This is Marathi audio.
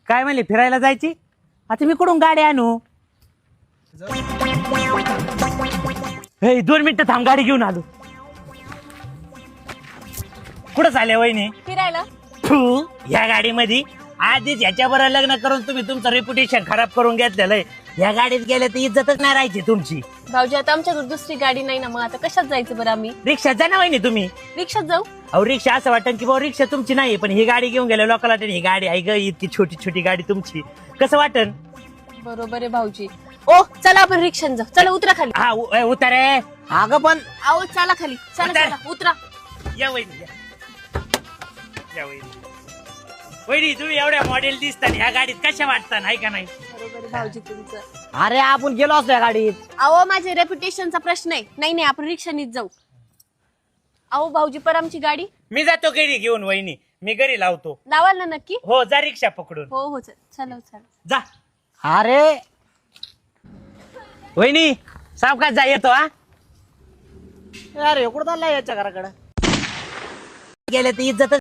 काय म्हणले फिरायला जायची? आता मी कुठून गाडी आणू? हे 2 मिनिटं थांब, गाडी घेऊन आलो. कुठं चालल्या वहिनी? फिरायला. फू, या गाडीमध्ये आधीच याच्याबरोबर लग्न करून तुम्ही तुमचं रेप्युटेशन खराब करून घेतलेलं आहे. या गाडीत गेल्या तर इज्जतच नाही राहायची तुमची. भाऊजी आता आमच्याकडे दुसरी गाडी नाही ना, मग आता कशात जायचं बरं आम्ही? रिक्षात जा ना वहिनी तुम्ही. रिक्षात जाऊ. अहो रिक्षा असं वाटतं की बाबा रिक्षा तुमची नाही, पण ही गाडी घेऊन गेल्या लोकांना वाटेल ही गाडी आहे ग, इतकी छोटी छोटी गाडी तुमची. कसं वाटन? बरोबर आहे भाऊजी. ओ चला आपण रिक्षात जाऊ. चला उतरा खाली. हा उतर रे. अगं पण आओ चला खाली. चला उतर. चला उतरा. या वहिनी या वहिनी. वहिनी तुम्ही एवढ्या मॉडेल दिसतात, ह्या गाडीत कशा वाटतात आहे का नाही? बरोबर आहे भाऊजी तुमचं. अरे आपण गेलो असतो या गाडीत. अहो माझे रेप्युटेशनचा प्रश्न आहे. नाही आपण रिक्षानीच जाऊ. अहो भाऊजी पर आमची गाडी मी जातो घरी घेऊन वहिनी, मी घरी लावतो. लावाल ना नक्की? हो जा रिक्षा पकडून. हो हो चला चला. जा अरे वहिनी, सावकाश जा, येतो. हा अरे कुठं चाललाय याच्या घराकडे? गेले तर इज्जत